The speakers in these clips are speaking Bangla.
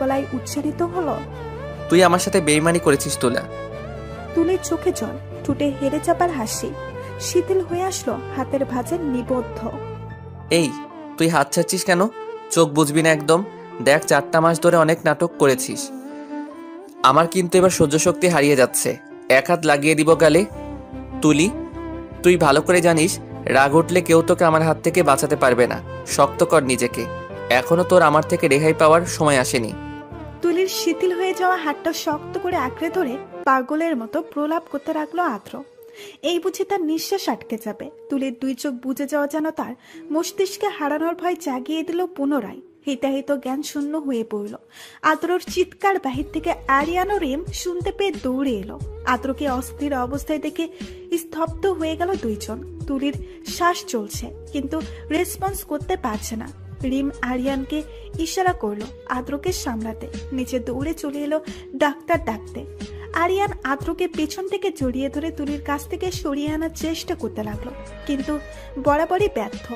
গলায় উচ্চারিত হলো, তুই আমার সাথে বেইমানি করেছিস তুলা। তুলির চোখে জল, ঠোঁটে হেরে চাপার হাসি শিথিল হয়ে আসলো হাতের ভাঁজের নিবদ্ধ। এই তুই হাত ছাড়ছিস কেন? চোখ বুঝবি না একদম। দেখ 4টা মাস ধরে অনেক নাটক করেছিস, আমার কিন্তু এবার সহ্য শক্তি হারিয়ে যাচ্ছে। এক হাত লাগিয়ে দিব গালে। তুলি, তুই ভালো করে জানিস রাগ উঠলে কেউ তোকে আমার হাত থেকে বাঁচাতে পারবে না। শক্ত কর নিজেকে, এখনো তোর আমার থেকে রেহাই পাওয়ার সময় আসেনি। তুলির শিথিল হয়ে যাওয়া হাতটা শক্ত করে আঁকড়ে ধরে পাগলের মতো প্রলাপ করতে লাগলো আদ্র। এই বুঝে তার নিঃশ্বাস আটকে যাবে। তুলির 2 চোখ বুজে যাওয়া যেন তার মস্তিষ্কে হারানোর ভয় জাগিয়ে দিল পুনরায়। হিতাহিত জ্ঞান শূন্য হয়ে পড়ল। আদ্রর চিৎকার বাহির থেকে আরিয়ান ও রিম শুনতে পেয়ে দৌড়ে এলো। আদ্রকে অস্থির অবস্থায় দেখে স্তব্ধ হয়ে গেল 2 জন। তুলির শ্বাস চলছে কিন্তু রেসপন্স করতে পারছে না। রিম আরিয়ানকে ইশারা করলো আদ্রকে সামলাতে। নিচে দৌড়ে চলে এলো ডাক্তার ডাকতে। আরিয়ান আদ্রকে পেছন থেকে জড়িয়ে ধরে তুলির কাছ থেকে সরিয়ে আনার চেষ্টা করতে লাগলো, কিন্তু বরাবরই ব্যর্থ।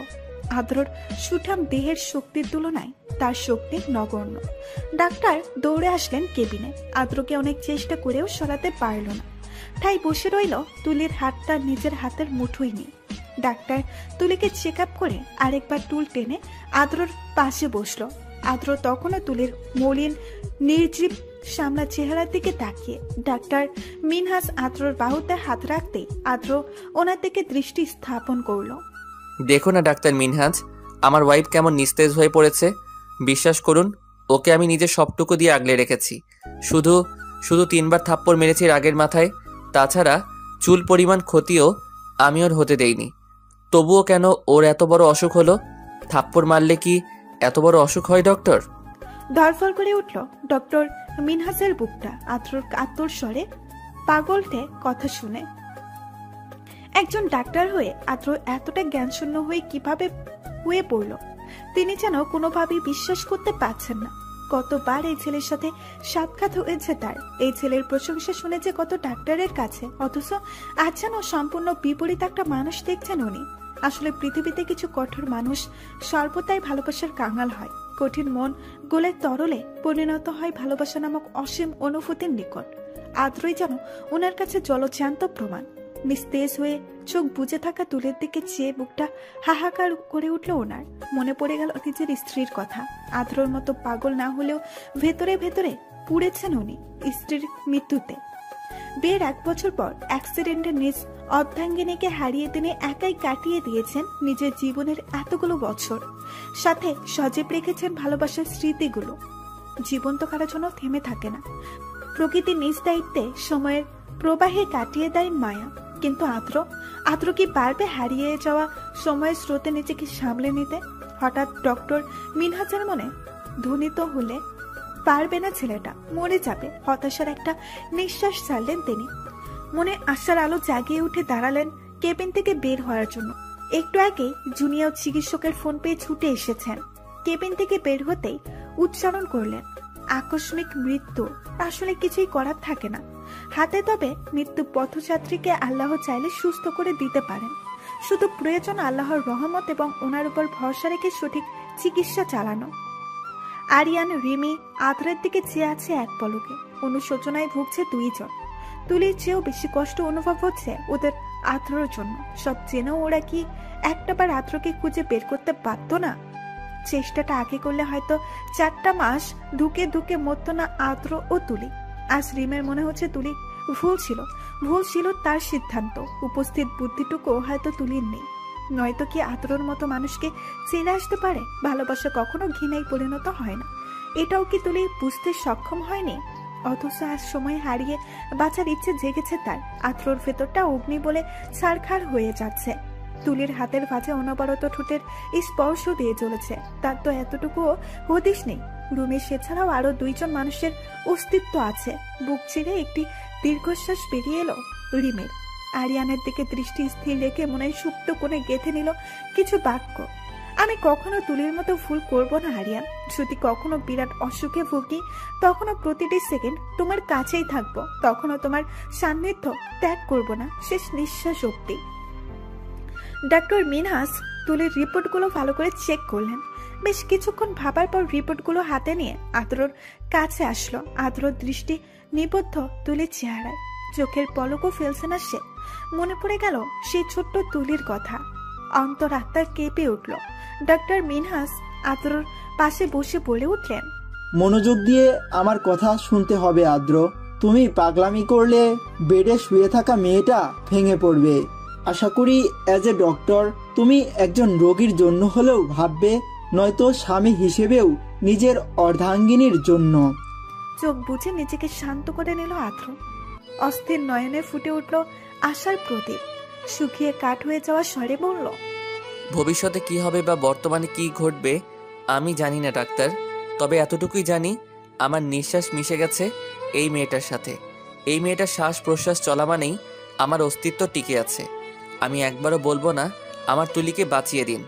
আদ্রর সুঠাম দেহের শক্তির তুলনায় তার শক্তি নগণ্য। ডাক্তার দৌড়ে আসলেন কেবিনে। আদ্রকে অনেক চেষ্টা করেও সরাতে পারল না। ঠাই বসে রইল তুলির হাতটা নিজের হাতের মুঠোয় নিয়ে। ডাক্তার তুলিকে চেক আপ করে আরেকবার টুল টেনে আদ্রর পাশে বসলো। আদ্র তখনও তুলির মলিন নির্জীব সামলা চেহারার দিকে তাকিয়ে। ডাক্তার মিনহাস আদ্রর বাহুতে হাত রাখতে আদ্র ওনার দিকে দৃষ্টি স্থাপন করলো। দেখো না ডাক্তার মিনহাজ, আমার ওয়াইফ কেমন নিস্তেজ হয়ে পড়েছে। বিশ্বাস করুন, ওকে আমি নিজের সবটুকু দিয়ে আগলে রেখেছি। শুধু 3বার থাপ্পড় মেরেছি রাগের মাথায়। তাছাড়া চুল পরিমাণ ক্ষতিও আমি ওর হতে দেইনি। তবুও কেন ওর এত বড় অসুখ হলো? থাপ্পড় মারলে কি এত বড় অসুখ হয় ডক্টর? ধরফর করে উঠল ডক্টর মিনহাসের বুকটা আদ্রর কাতর স্বরে পাগলটে কথা শুনে। একজন ডাক্তার হয়ে আদ্র এতটা জ্ঞানশূন্য হয়ে কিভাবে হয়ে পড়ল তিনি যেন কোনোভাবেই বিশ্বাস করতে পারছেন না। কতবার এই ছেলের সাথে সাক্ষাৎ হয়েছে তার। এই ছেলের প্রশংসা শুনেছে কত ডাক্তারের কাছে, অথচ আজ যেন সম্পূর্ণ বিপরীত একটা মানুষ দেখছেন উনি। আসলে পৃথিবীতে কিছু কঠোর মানুষ সর্বদাই ভালোবাসার কাঙাল হয়। কঠিন মন গলে তরলে পরিণত হয় ভালোবাসা নামক অসীম অনুভূতির নিকট। আদ্রই যেন ওনার কাছে জলজ্যান্ত প্রমাণ। নিস্তেজ হয়ে চোখ বুজে থাকা তুলের দিকে চেয়ে বুকটা হাহাকার করে উঠল ওনার। মনে পড়ে গেল নিজের স্ত্রীর কথা। আদ্রর মতো পাগল না হলেও ভেতরে ভেতরে পুড়েছেন উনি স্ত্রীর মৃত্যুতে। বিয়ের 1 বছর পর অ্যাক্সিডেন্টে নিজ অর্ধাঙ্গিনীকে হারিয়ে তিনি একাই কাটিয়ে দিয়েছেন নিজের জীবনের এতগুলো বছর। সাথে সজীব রেখেছেন ভালোবাসার স্মৃতিগুলো। জীবন তো কারোর জন্য থেমে থাকে না। প্রকৃতি নিজ দায়িত্বে সময়ের প্রবাহে কাটিয়ে দেয় মায়া। কিন্তু আদ্র কি পারবে হারিয়ে যাওয়া সময়ের স্রোতে নিজেকে সামলে নিতে? হঠাৎ ডক্টর মিনহাজের মনে ধ্বনিত হলে পারবে না ছেলেটা, মরে যাবে। হতাশার একটা নিঃশ্বাস ছাড়লেন তিনি। মনে আশার আলো জাগিয়ে উঠে দাঁড়ালেন কেবিন থেকে বের হওয়ার জন্য। একটু আগে জুনিয়র চিকিৎসকের ফোন পেয়ে ছুটে এসেছেন। কেবিন থেকে বের হতেই উচ্চারণ করলেন, আকস্মিক মৃত্যু, আসলে কিছুই করার থাকে না হাতে। তবে মৃত্যু পথযাত্রীকে আল্লাহ চাইলে সুস্থ করে দিতে পারেন। শুধু প্রয়োজন আল্লাহর রহমত এবং ওনার উপর ভরসা রেখে সঠিক চিকিৎসা চালানো। আরিয়ান রিমি আদ্রের দিকে চেয়ে আছে এক পলকে। অনুশোচনায় ভুগছে 2 জন। তুলির চেয়েও বেশি কষ্ট অনুভব হচ্ছে ওদের আদ্রর জন্য। সব জেনেও ওরা কি একটাবার আদ্রকে খুঁজে বের করতে পারত না? চেষ্টাটা আগে করলে হয়তো 4টা মাস ধুকে ধুকে মরত না আদ্র ও তুলি। আজ রিমের মনে হচ্ছে তুলি ভুল ছিল তার সিদ্ধান্ত। উপস্থিত বুদ্ধিটুকু হয়তো তুলির নেই। নয়তো কি আদ্রর মতো মানুষকে চেনে আসতে পারে? ভালোবাসা কখনো ঘৃণায় পরিণত হয় না, এটাও কি তুলি বুঝতে সক্ষম হয়নি? অথচ আজ সময় হারিয়ে বাঁচার ইচ্ছে জেগেছে তার। আদ্রর ভেতরটা অগ্নি বলে ছারখার হয়ে যাচ্ছে। তুলির হাতের ভাঁজে অনবরত ঠোঁটের স্পর্শ দিয়ে চলেছে। তার তো এতটুকুও হদিশ নেই রুমে সে ছাড়াও আরো 2 জন মানুষের অস্তিত্ব আছে। বুক চিরে একটি দীর্ঘশ্বাস বেরিয়ে এলো রিমের। আরিয়ানের দিকে দৃষ্টি স্থির রেখে মনে সুপ্ত কোণে গেঁথে নিল কিছু বাক্য। আমি কখনো তুলির মতো ভুল করব না আরিয়ান। যদি কখনো বিরাট অসুখে ভুগি তখনও প্রতিটি সেকেন্ড তোমার কাছেই থাকবো। তখনও তোমার সান্নিধ্য ত্যাগ করব না শেষ নিঃশ্বাস অব্দি। ডাক্তার মিনহাস তুলির রিপোর্টগুলো ভালো করে চেক করলেন। বেশ কিছুক্ষণ ভাবার পর রিপোর্টগুলো হাতে নিয়ে আদ্রর কাছে আসলো। আদ্রর দৃষ্টি নিবদ্ধ তুলির চেহারায়, চোখের পলকও ফেলছে না সে। মনে পড়ে গেল সেই ছোট্ট তুলির কথা। অন্তরাত্মা কেঁপে উঠল। ডক্টর মিনহাস আদ্রর পাশে বসে বলে উঠলেন, মনোযোগ দিয়ে আমার কথা শুনতে হবে আদ্র। তুমি পাগলামি করলে বেডে শুয়ে থাকা মেয়েটা ভেঙে পড়বে। আশা করি অ্যাজ এ ডক্টর তুমি একজন রোগীর জন্য হলেও ভাববে, নয়তো স্বামী হিসেবেও নিজের অর্ধাঙ্গিনীর জন্য। চোখ বুঝে নিজেকে শান্ত করে নিল আদ্র। অস্থির নয়নে ফুটে উঠল আশার প্রদীপ। শুকিয়ে কাঠ হয়ে যাওয়া স্বরে বলল, ভবিষ্যতে কি হবে বা বর্তমানে কি ঘটবে আমি জানি না ডাক্তার, তবে এতটুকুই জানি আমার নিঃশ্বাস মিশে গেছে এই মেয়েটার সাথে। এই মেয়েটার শ্বাস প্রশ্বাস চলা মানেই আমার অস্তিত্ব টিকে আছে। আমি একবারও বলবো না আমার তুলিকে বাঁচিয়ে দিন,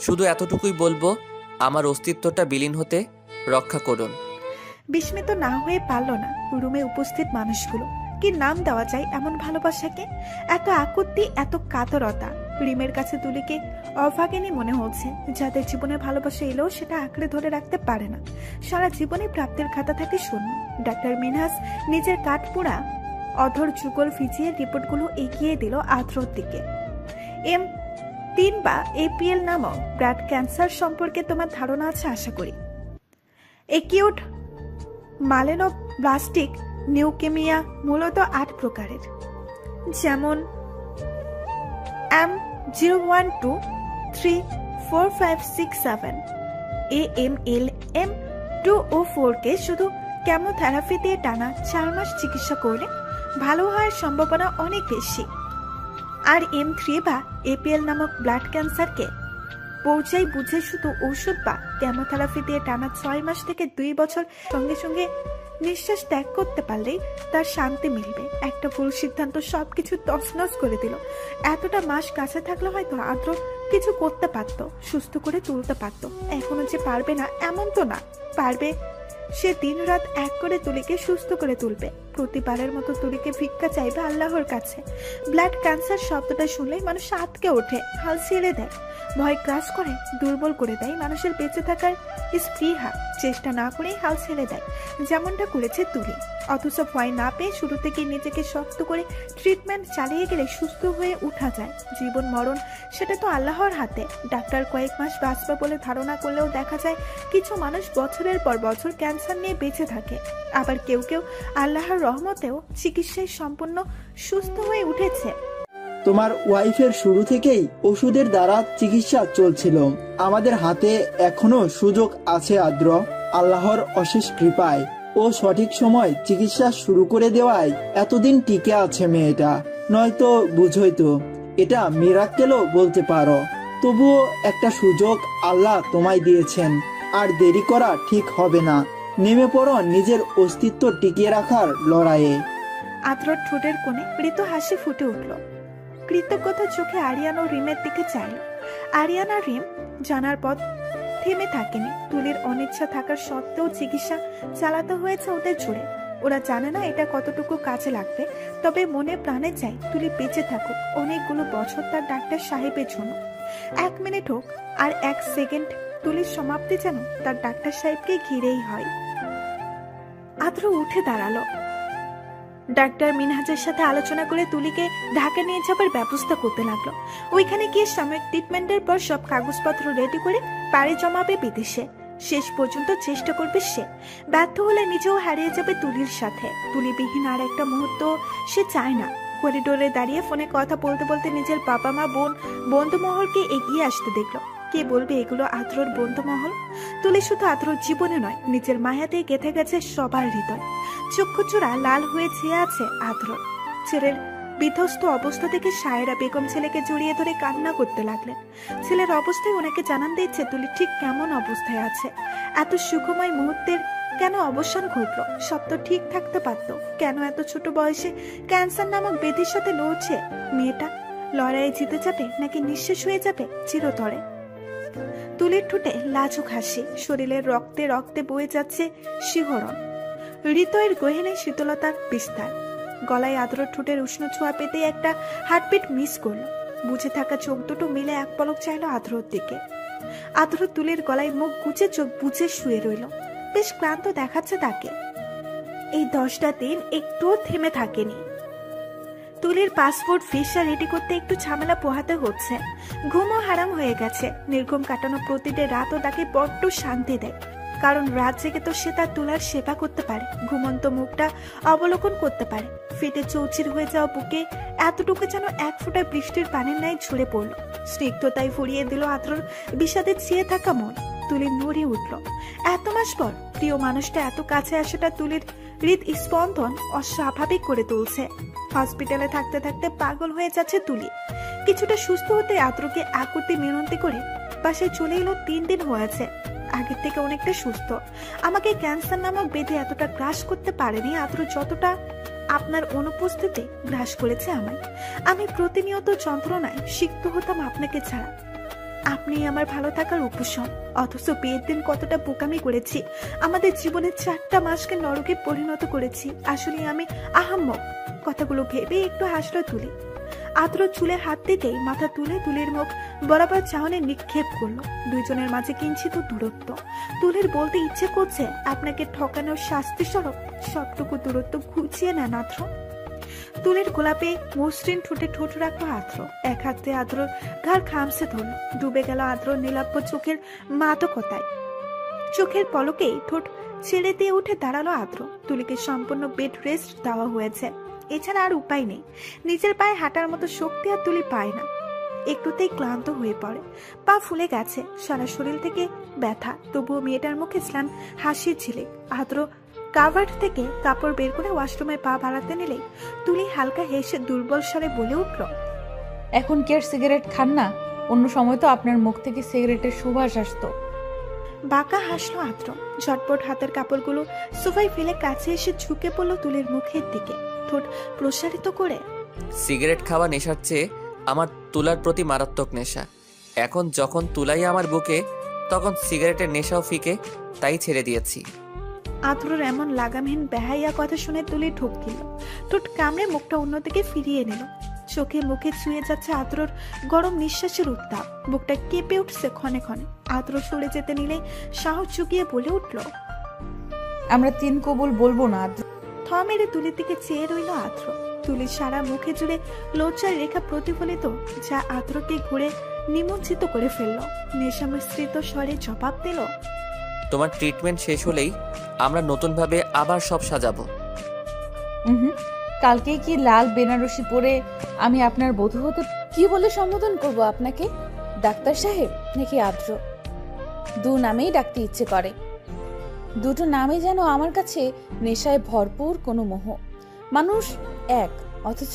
শুধু এতটুকুই বলবো আমার অস্তিত্বটা বিলীন হতে রক্ষা করুন। বিস্মিত না হয়ে পারল না রুমে উপস্থিত মানুষগুলো। কি নাম দেওয়া যায় এমন ভালোবাসাকে? এত আকুতি, এত কাতরতা। রিমের কাছে তুলিকে অভাগিনী মনে হচ্ছে, যাদের জীবনে ভালোবাসা এলেও সেটা আঁকড়ে ধরে রাখতে পারে না। সারা জীবনে প্রাপ্তির খাতা থাকে শূন্য। ডাক্তার মিনহাস নিজের কাঠ পোড়া অধর যুগল ভিজিয়ে রিপোর্টগুলো এগিয়ে দিল আদ্রর দিকে। M3 বা APL নামক ব্লাড ক্যান্সার সম্পর্কে তোমার ধারণা আছে আশা করি। একিউট মালেনোব্লাস্টিক নিউকেমিয়া মূলত 8 প্রকারের, যেমন M0123456 AML M204 কে শুধু কেমোথেরাপি দিয়ে টানা 4 মাস চিকিৎসা করলে ভালো হওয়ার সম্ভাবনা অনেক বেশি। আর M3 বা APL নামক ব্লাড ক্যান্সারকে পৌঁছাই বুঝে শুধু ঔষধ বা কেমোথেরাপি দিয়ে টানা 6 মাস থেকে 2 বছর সঙ্গে সঙ্গে নিঃশ্বাস ত্যাগ করতে পারলেই তার শান্তি মিলবে। একটা ভুল সিদ্ধান্ত সবকিছু তছনছ করে দিল। এতটা মাস কাছে থাকলে হয়তো আদ্র কিছু করতে পারত, সুস্থ করে তুলতে পারত। এখনো যে পারবে না এমন তো না, পারবে। সে দিন রাত এক করে তুলিকে সুস্থ করে তুলবে। প্রতিবারের মতো তুলিকে ভিক্ষা চাইবে আল্লাহর কাছে। ব্লাড ক্যান্সার শব্দটা শুনলেই মানুষ আটকে ওঠে, হাল ছেড়ে দেয়, ভয় গ্রাস করে, দুর্বল করে দেয় মানুষের বেঁচে থাকার স্পৃহা। চেষ্টা না করেই হাল ছেড়ে দেয়, যেমনটা করেছে তুলি। অথচ ভয় না পেয়ে শুরু থেকে নিজেকে শক্ত করে ট্রিটমেন্ট চালিয়ে গেলে সুস্থ হয়ে উঠা যায়। জীবন মরণ সেটা তো আল্লাহর হাতে। ডাক্তার কয়েক মাস বাঁচবে বলে ধারণা করলেও দেখা যায় কিছু মানুষ বছরের পর বছর ক্যান্সার নিয়ে বেঁচে থাকে। আবার কেউ কেউ আল্লাহর রহমতেও চিকিৎসায় সম্পূর্ণ সুস্থ হয়ে উঠেছে। তোমার ওয়াইফের শুরু থেকেই ওষুধের দ্বারা চিকিৎসা চলছিল। আমাদের হাতে এখনো সুযোগ আছে আদ্র। আল্লাহর অশেষ কৃপায় ও সঠিক সময় চিকিৎসা শুরু করে দেওয়ায় এতদিন টিকে আছে মেয়েটা। নয়তো বুঝই তো, এটা মিরাক্কেলও বলতে পারো। তবুও একটা সুযোগ আল্লাহ তোমায় দিয়েছেন, আর দেরি করা ঠিক হবে না। নেমে পড়ো নিজের অস্তিত্ব টিকিয়ে রাখার লড়াইয়ে। আদ্রর ঠোঁটের কোণে মৃত হাসি ফুটে উঠল। কৃতজ্ঞতা চোখে আরিয়ান ও রিমের দিকে চাইল। আরিয়ান আর রিম জানার পথ থেমে থাকেনি। তুলির অনিচ্ছা থাকার সত্ত্বেও চিকিৎসা চালাতে হয়েছে ওদের জোরে। ওরা জানে না এটা কতটুকু কাজে লাগবে, তবে মনে প্রাণে চাই তুলি বেঁচে থাকুক অনেকগুলো বছর তার ডাক্তার সাহেবের জন্য। 1 মিনিট হোক আর 1 সেকেন্ড তুলির সমাপ্তি যেন তার ডাক্তার সাহেবকে ঘিরেই হয়। আদ্র উঠে দাঁড়ালো। ডাক্তার মিনহাজের সাথে আলোচনা করে তুলিকে ঢাকা নিয়ে যাবার ব্যবস্থা করতে লাগলো। ওইখানে গিয়ে সাময়িক ট্রিটমেন্টের পর সব কাগজপত্র রেডি করে পাড়ি জমাবে বিদেশে। শেষ পর্যন্ত চেষ্টা করবে সে। ব্যর্থ হলে নিজেও হারিয়ে যাবে তুলির সাথে। তুলিবিহীন আর একটা মুহূর্ত সে চায় না। করিডোরে দাঁড়িয়ে ফোনে কথা বলতে বলতে নিজের বাবা মা বোন বন্ধুমহলকে এগিয়ে আসতে দেখলো। কে বলবে এগুলো আদ্রর বন্ধুমহল? তুলি শুধু আদ্রর জীবনে নয়, নিজের মায়াতেই গেঁথে গেছে সবার হৃদয়। চক্ষুচূড়া লাল হয়ে চেয়ে আছে আদ্রর। ছেলের বিধ্বস্ত অবস্থা থেকে সায়রা বেগম ছেলেকে জড়িয়ে ধরে কান্না করতে লাগলেন। ছেলের অবস্থায় ওনাকে জানান দিচ্ছে তুলি ঠিক কেমন অবস্থায় আছে। এত সুখময় মুহূর্তের কেন অবসান ঘটলো? সব তো ঠিক থাকতে পারতো। কেন এত ছোট বয়সে ক্যান্সার নামক ব্যাধির সাথে লড়ছে মেয়েটা? লড়াইয়ে জিতে যাবে নাকি নিঃশেষ হয়ে যাবে চিরতরে? তুলির ঠোঁটে লাজুক হাসি, শরীরের রক্তে রক্তে বয়ে যাচ্ছে শিহরণ। হৃদয়ের গহীনে শীতলতার বিস্তার। গলায় আদ্রর ঠোঁটের উষ্ণ ছোঁয়া পেতে একটা হার্টবিট মিস করলো। বুঝে থাকা চোখ দুটো মিলে এক পলক চাইলো আদ্রর দিকে। আদ্র তুলির গলায় মুখ গুজে চোখ বুজে শুয়ে রইল। বেশ ক্লান্ত দেখাচ্ছে তাকে। এই 10টা দিন একটুও থেমে থাকেনি। তুলির পাসপোর্ট ভিসা রেডি করতে একটু ঝামেলা পোহাতে হচ্ছে। ঘুমও হারাম হয়ে গেছে। নির্ঘুম কাটানো প্রতিটা রাতও তাকে বড্ড শান্তি দেয়, কারণ রাত জেগে তো সে তার তুলার সেবা করতে পারে, ঘুমন্ত মুখটা অবলোকন করতে পারে। ফেটে চৌচির হয়ে যাওয়া বুকে এতটুকু যেন এক ফোঁটা বৃষ্টির পানির ন্যায় ঝরে পড়ল। স্নিগ্ধতায় ভরিয়ে দিল আদ্রর বিষাদে চেয়ে থাকা মন। তুলি নড়ে উঠল। এত মাস পর প্রিয় মানুষটা এত কাছে আসাটা তুলির হৃদ স্পন্দন অস্বাভাবিক করে তুলছে। হসপিটালে থাকতে থাকতে পাগল হয়ে যাচ্ছে তুলি। কিছুটা সুস্থ হতে আদ্রকে আকুতি মিনতি করে বাসায় চলে এলো। 3 দিন হয়েছে, আগের থেকে অনেকটা সুস্থ। আমাকে ক্যান্সার নামক ব্যাধি এতটা গ্রাস করতে পারেনি আদ্র যতটা আপনার অনুপস্থিতি গ্রাস করেছে আমায়। আমি প্রতিনিয়ত যন্ত্রণায় সিক্ত হতাম আপনাকে ছাড়া। আপনি আমার ভালো থাকার উপশম, অথচ বিয়ের দিন কতটা বোকামি করেছি। আমাদের জীবনের 4টা মাসকে নরকে পরিণত করেছি। আসলে আমি আহাম্মক। কথাগুলো ভেবে একটু হাসলো তুলি। আদ্র চুলে হাত দিতেই মাথা তুলে তুলির মুখ বরাবর চাহনে নিক্ষেপ করলো। দুইজনের মাঝে কিঞ্চিত দূরত্ব। তুলির বলতে ইচ্ছে করছে, আপনাকে ঠকানোর শাস্তি স্বরূপ সবটুকু দূরত্ব ঘুচিয়ে নেন আদ্র। তুলির গোলাপে মসৃণ ঠোঁটে ঠোঁট রাখলো আদ্র। এক হাতে আদ্রর ঘাড় খামছে ধরল। ডুবে গেল আদ্র নীলাভ চোখের মাদকতায়। চোখের পলকেই ঠোঁট ছেড়ে দিয়ে উঠে দাঁড়ালো আদ্র। তুলিকে সম্পূর্ণ বেড রেস্ট দেওয়া হয়েছে, এছাড়া আর উপায় নেই। নিজের পায়ে হাঁটার মতো শক্তি আর তুলি পায় না। একটুতেই ক্লান্ত হয়ে পড়ে। পা ফুলে গেছে, সারা শরীর থেকে ব্যথা। তবুও মেয়েটার মুখে স্নান হাসি ছিলে। আদ্র কাভার্ড থেকে কাপড় বের করে ওয়াশরুমে পা বাড়াতে নিলে তুলি হালকা হেসে দুর্বল স্বরে বলে উঠল, এখন কি আর সিগারেট খান না? অন্য সময় তো আপনার মুখ থেকে সিগারেটের সুবাস আসতো। বাঁকা হাসলো আদ্র। ঝটপট হাতের কাপড়গুলো সোফায় ফেলে কাছে এসে ঝুঁকে পড়লো তুলির মুখের দিকে, ঠোঁট প্রসারিত করে। সিগারেট খাওয়া নেশার চেয়ে আমার তুলার প্রতি মারাত্মক নেশা। এখন যখন তুলাই আমার বুকে, তখন সিগারেটের নেশাও ফিকে, তাই ছেড়ে দিয়েছি। আদ্রর এমন লাগামহীন বেহাইয়া কথা শুনে তুলি ঠোক গেল। ঠোঁট কামড়ে মুখটা অন্যদিকে ফিরিয়ে নিল। চোখে মুখে ছুঁয়ে যাচ্ছে আদ্রর গরম নিঃশ্বাসের উত্তাপ। বুকটা কেঁপে উঠছে ক্ষণে ক্ষণে। আদ্র সরে যেতে নিলে সাহস জুগিয়ে বলে উঠল, আমরা 3 কবুল বলবো না আদ্র। থ মেরে তুলির দিকে চেয়ে রইল আদ্র। তুলির সারা মুখে জুড়ে লজ্জার রেখা প্রতিফলিত, যা আদ্রকে ঘুরে নিমজ্জিত করে ফেলল। নেশা মিশ্রিত স্বরে জবাব দিল, তোমার ট্রিটমেন্ট শেষ হলেই আমরা নতুনভাবে আবার সব সাজাবো। কালকে কি লাল বেনারসি পরে আমি আপনার বধূ হতে? কি বলে সম্বোধন করব আপনাকে? ডাক্তার সাহেব নাকি আদ্র? 2 নামেই ডাকতে ইচ্ছে করে। দুটো নামে যেন আমার কাছে নেশায় ভরপুর কোনো মোহ। মানুষ এক, অথচ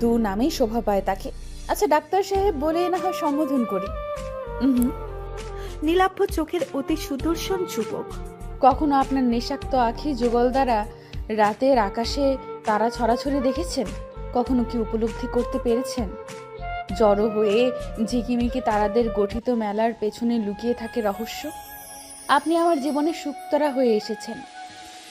2 নামেই শোভা পায় তাকে। আচ্ছা ডাক্তার সাহেব বলে না হয় সম্বোধন করি। নীলাভ চোখের অতি সুদর্শন যুবক। কখনো আপনার নেশাক্ত আঁখি যুগল দ্বারা রাতের আকাশে তারা ছড়াছড়ি দেখেছেন? কখনো কি উপলব্ধি করতে পেরেছেন জড়ো হয়ে ঝিকিমিকি তারাদের গঠিত মেলার পেছনে লুকিয়ে থাকে রহস্য? আপনি আমার জীবনে শুকতারা হয়ে এসেছেন,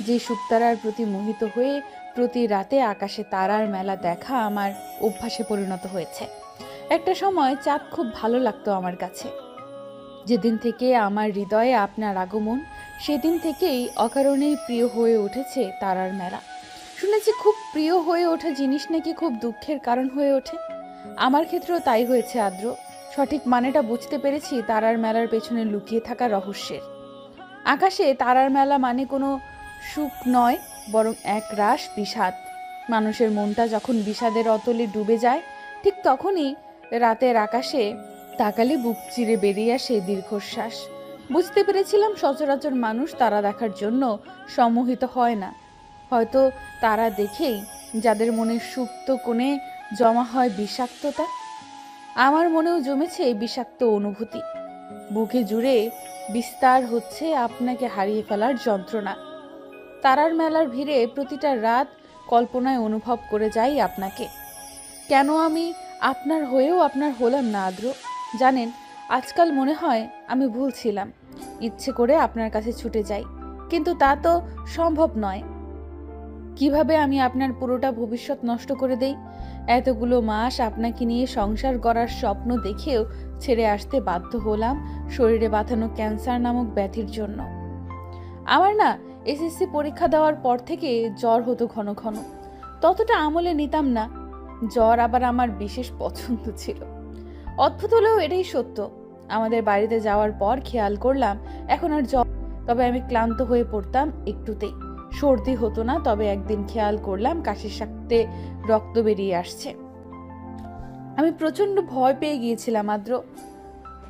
যে শুকতারার প্রতি মোহিত হয়ে প্রতি রাতে আকাশে তারার মেলা দেখা আমার অভ্যাসে পরিণত হয়েছে। একটা সময় চাঁদ খুব ভালো লাগতো আমার কাছে। যেদিন থেকে আমার হৃদয়ে আপনার আগমন, সেদিন থেকেই অকারণেই প্রিয় হয়ে উঠেছে তারার মেলা। শুনেছি খুব প্রিয় হয়ে ওঠা জিনিস নাকি খুব দুঃখের কারণ হয়ে ওঠে। আমার ক্ষেত্রেও তাই হয়েছে আদ্র। সঠিক মানেটা বুঝতে পেরেছি তারার মেলার পেছনে লুকিয়ে থাকা রহস্যের। আকাশে তারার মেলা মানে কোনো সুখ নয়, বরং এক রাশ বিষাদ। মানুষের মনটা যখন বিষাদের অতলে ডুবে যায়, ঠিক তখনই রাতের আকাশে তাকালে বুক চিরে বেরিয়ে আসে দীর্ঘশ্বাস। বুঝতে পেরেছিলাম সচরাচর মানুষ তারা দেখার জন্য সম্মোহিত হয় না, হয়তো তারা দেখেই যাদের মনে সুপ্ত কোণে জমা হয় বিষাক্ততা। আমার মনেও জমেছে এই বিষাক্ত অনুভূতি। বুকে জুড়ে বিস্তার হচ্ছে আপনাকে হারিয়ে ফেলার যন্ত্রণা। তারার মেলার ভিড়ে প্রতিটা রাত কল্পনায় অনুভব করে যাই আপনাকে। কেন আমি আপনার হয়েও আপনার হলাম না আদ্র? জানেন, আজকাল মনে হয় আমি ভুল ছিলাম। ইচ্ছে করে আপনার কাছে ছুটে যাই, কিন্তু তা তো সম্ভব নয়। কিভাবে আমি আপনার পুরোটা ভবিষ্যৎ নষ্ট করে দেই? এতগুলো মাস আপনাকে নিয়ে সংসার করার স্বপ্ন দেখেও ছেড়ে আসতে বাধ্য হলাম শরীরে বাঁধানো ক্যান্সার নামক ব্যাধির জন্য। আমার না এসএসসি পরীক্ষা দেওয়ার পর থেকে জ্বর হতো ঘন ঘন, ততটা আমলে নিতাম না। জ্বর আবার আমার বিশেষ পছন্দ ছিল। অদ্ভুত হলেও এটাই সত্য। আমাদের বাড়িতে যাওয়ার পর খেয়াল করলাম এখন আর জ্বর, তবে আমি ক্লান্ত হয়ে পড়তাম একটুতেই। সর্দি হতো না, তবে একদিন খেয়াল করলাম কাশির সাথে রক্ত বেরিয়ে আসছে। আমি প্রচন্ড ভয় পেয়ে গিয়েছিলাম আদ্র।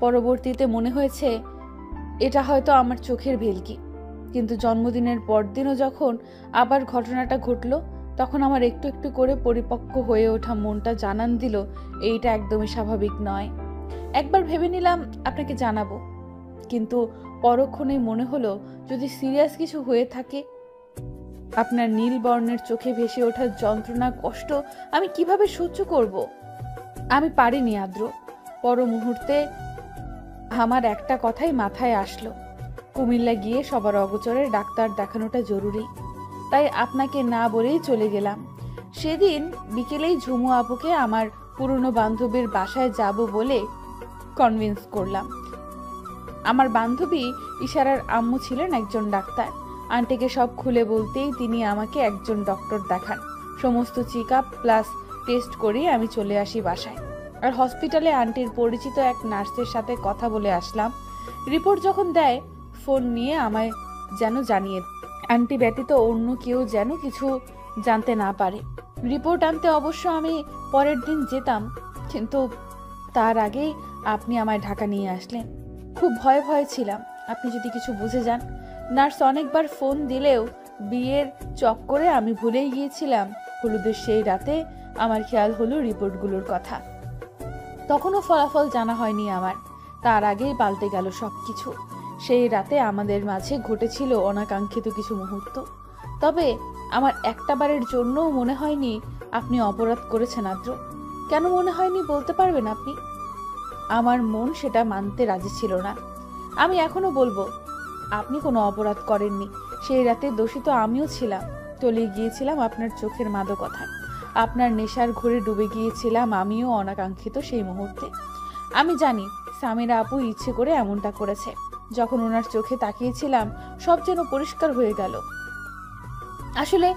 পরবর্তীতে মনে হয়েছে এটা হয়তো আমার চোখের ভেলকি, কিন্তু জন্মদিনের পরদিনও যখন আবার ঘটনাটা ঘটলো, তখন আমার একটু একটু করে পরিপক্ক হয়ে ওঠা মনটা জানান দিল এইটা একদমই স্বাভাবিক নয়। একবার ভেবে নিলাম আপনাকে জানাবো, কিন্তু পরক্ষণেই মনে হলো যদি সিরিয়াস কিছু হয়ে থাকে, আপনার নীল বর্ণের চোখে ভেসে ওঠার যন্ত্রণা কষ্ট আমি কিভাবে সহ্য করব? আমি পারিনি আদ্র। পর মুহূর্তে আমার একটা কথাই মাথায় আসলো, কুমিল্লা গিয়ে সবার অগোচরে ডাক্তার দেখানোটা জরুরি। তাই আপনাকে না বলেই চলে গেলাম। সেদিন বিকেলেই ঝুমু আপুকে আমার পুরনো বান্ধবীর বাসায় যাব বলে কনভিন্স করলাম। আমার বান্ধবী ইশারার আম্মু ছিলেন একজন ডাক্তার। আন্টিকে সব খুলে বলতেই তিনি আমাকে একজন ডক্টর দেখান। সমস্ত চেক আপ প্লাস টেস্ট করিয়ে আমি চলে আসি বাসায়। আর হসপিটালে আন্টির পরিচিত এক নার্সের সাথে কথা বলে আসলাম। রিপোর্ট যখন দেয় ফোন নিয়ে আমায় যেন জানিয়ে, আন্টি ব্যতীত অন্য কেউ যেন কিছু জানতে না পারে। রিপোর্ট আনতে অবশ্য আমি পরের দিন যেতাম, কিন্তু তার আগেই আপনি আমায় ঢাকা নিয়ে আসলেন। খুব ভয়ে ভয়ে ছিলাম আপনি যদি কিছু বুঝে যান। নার্স অনেকবার ফোন দিলেও বিয়ের চক্করে আমি ভুলেই গিয়েছিলাম। হলুদের সেই রাতে আমার খেয়াল হলো রিপোর্টগুলোর কথা। তখনও ফলাফল জানা হয়নি আমার, তার আগেই পাল্টে গেল সবকিছু। সেই রাতে আমাদের মাঝে ঘটেছিল অনাকাঙ্ক্ষিত কিছু মুহূর্ত। তবে আমার একটা বারের জন্যও মনে হয়নি আপনি অপরাধ করেছেন আদ্র। কেন মনে হয়নি বলতে পারবেন আপনি? আমার মন সেটা মানতে রাজি ছিল না। আমি এখনো বলবো আপনি কোনো অপরাধ করেননি। সেই রাতে দোষী তো আমিও ছিলাম। তলিয়ে গিয়েছিলাম আপনার চোখের মাদকতায়। আপনার নেশার ঘোরে ডুবে গিয়েছিলাম আমিও অনাকাঙ্ক্ষিত সেই মুহূর্তে। আমি জানি সামিরা আপু ইচ্ছে করে এমনটা করেছে। যখন ওনার চোখে তাকিয়েছিলাম সব যেন পরিষ্কার হয়ে গেল। আসলে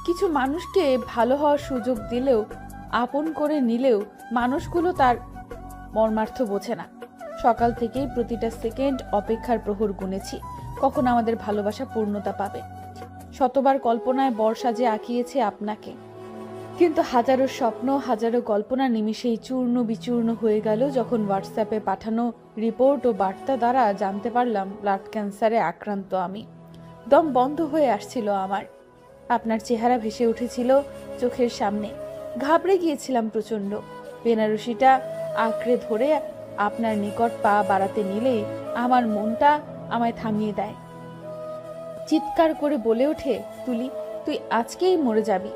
কিছু মানুষকে ভালো হওয়ার সুযোগ দিলেও, আপন করে নিলেও মানুষগুলো তার মর্মার্থ বোঝে না। সকাল থেকেই প্রতিটা সেকেন্ড অপেক্ষার প্রহর গুনেছি কখন আমাদের ভালোবাসা পূর্ণতা পাবে। শতবার কল্পনায় বর্ষা যে আঁকিয়েছে আপনাকে, কিন্তু হাজারো স্বপ্ন হাজারো কল্পনা নিমিষেই চূর্ণ বিচূর্ণ হয়ে গেল যখন হোয়াটসঅ্যাপে পাঠানো রিপোর্ট ও বার্তা দ্বারা জানতে পারলাম ব্লাড ক্যান্সারে আক্রান্ত আমি। দম বন্ধ হয়ে আসছিল আমার। আপনার চেহারা ভেসে উঠেছিল চোখের সামনে। ঘাবড়ে গিয়েছিলাম প্রচন্ড। বেনারসিটা আঁকড়ে ধরে আপনার নিকট পা বাড়াতে নিলেই আমার মনটা আমায় থামিয়ে দেয়। চিৎকার করে বলে ওঠে, তুলি তুই আজকেই মরে যাবি।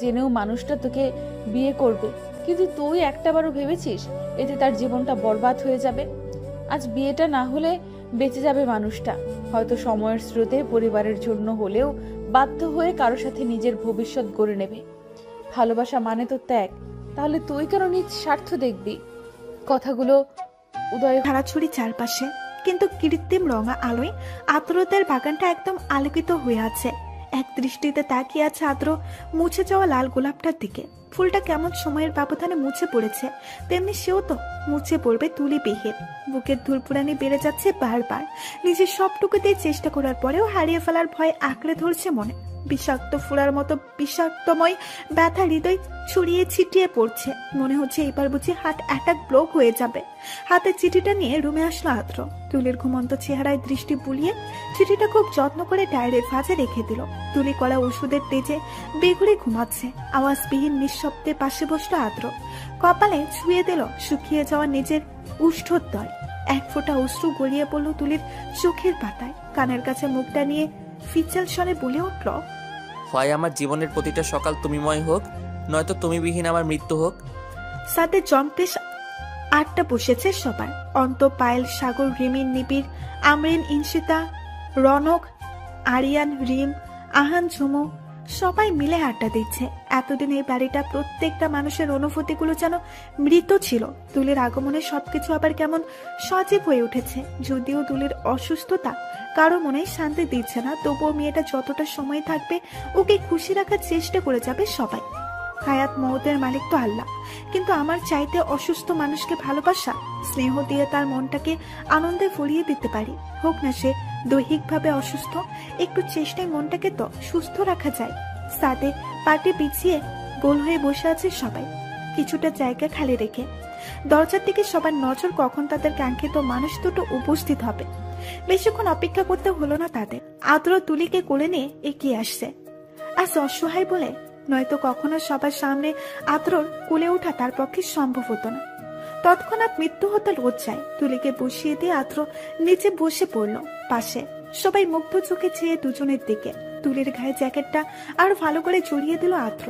জেনেও মানুষটা তোকে বিয়ে করবে, কিন্তু তুই একটাবারও ভেবেছিস এতে তার জীবনটা বরবাদ হয়ে যাবে? আজ বিয়েটা না হলে বেঁচে যাবে মানুষটা, হয়তো সময়ের স্রোতে পরিবারের জন্য হলেও বাধ্য হয়ে কারো সাথে নিজের ভবিষ্যৎ গড়ে নেবে। ভালোবাসা মানে তো ত্যাগ, তাহলে তুই কেন নিজ স্বার্থ দেখবি? কথাগুলো উদয় ধারাছড়ি চারপাশে, কিন্তু কৃত্রিম রঙা আলোয় আদ্রদের বাগানটা একদম আলোকিত হয়ে আছে। এক দৃষ্টিতে তাকিয়ে আছে আদ্র মুছে যাওয়া লাল গোলাপটার দিকে। ফুলটা কেমন সময়ের ব্যবধানে মুছে পড়েছে, তেমনি সেও তো মুছে পড়বে তুলি বিহীন। বুকের ধুলপুরানি বেড়ে যাচ্ছে বারবার। নিজের সবটুকু দিয়ে চেষ্টা করার পরেও হারিয়ে ফেলার ভয় আঁকড়ে ধরছে মনে। বিষাক্ত ফুলার মতো বিষাক্তময় ব্যথা হৃদয় ছড়িয়ে ছিটিয়ে পড়ছে। মনে হচ্ছে এবার বুঝি হার্ট অ্যাটাক ব্লক হয়ে যাবে। হাতে চিঠিটা নিয়ে রুমে আসলো আদ্র। তুলির ঘুমন্ত চেহারায় দৃষ্টি বুলিয়ে চিঠিটা খুব যত্ন করে ডায়েরির ভাঁজে রেখে দিল। তুলি কলা ওষুধের তেজে বেঘুরে ঘুমাচ্ছে। আওয়াজবিহীন নিঃশব্দে পাশে বসলো আদ্র। কপালে ছুঁয়ে দিল শুকিয়ে যাওয়া নিজের উষ্ঠোদ্দয়। এক ফোঁটা অশ্রু গড়িয়ে পড়ল তুলির চোখের পাতায়। কানের কাছে মুখটা নিয়ে ফিচাল স্বরে বলে উঠল, হয় আমার জীবনের প্রতিটা সকাল তুমিময় হোক, নয়তো তুমি বিহীন আমার মৃত্যু হোক। সাথে জম্পেশ আটটা বসেছে সবার। অন্ত, পায়েল, সাগর, রিমিন, নিবিড়, আমরিন, ইনশিতা, রনক, আরিয়ান, রিম, আহান, ঝুমু, সবাই মিলে আড্ডা দিচ্ছে। এতদিন এই বাড়িটা প্রত্যেকটা মানুষের অনুভূতিগুলো যেন মৃত ছিল। তুলির আগমনে সবকিছু আবার কেমন সজীব হয়ে উঠেছে। যদিও তুলির অসুস্থতা কারো মনে শান্তি দিচ্ছে না, তবুও মেয়েটা যতটা সময় থাকবে ওকে খুশি রাখার চেষ্টা করে যাবে সবাই। হায়াত মৌতের মালিক তো আল্লাহ, কিন্তু আমার চাইতে অসুস্থ মানুষকে ভালোবাসা, স্নেহ দিয়ে তার মনটাকে আনন্দে ভরিয়ে দিতে পারি। হোক না সে দৈহিকভাবে অসুস্থ, একটু চেষ্টায় মনটাকে তো সুস্থ রাখা যায়। সাথে পাটি পিছিয়ে গোল হয়ে বসে আছে সবাই, কিছুটা জায়গা খালি রেখে। দরজার দিকে সবার নজর, কখন তাদের কাঙ্ক্ষিত মানুষ দুটো উপস্থিত হবে। বেশিক্ষণ অপেক্ষা করতে হলো না তাদের। আদ্র তুলিকে কোলে নিয়ে এগিয়ে আসছে। আজ অসহায় বলে নয়তো কখনো সবার সামনে আদ্রর কোলে ওঠা তার পক্ষে সম্ভব হতো না। তৎক্ষণাৎ মৃত্যু হতো লজ্জায়। তুলিকে বসিয়ে দিয়ে আদ্র নিচে বসে পড়ল পাশে। সবাই মুগ্ধ চোখে চেয়ে দুজনের দিকে। তুলির গায়ে জ্যাকেটটা আর ভালো করে জড়িয়ে দিল আদ্র।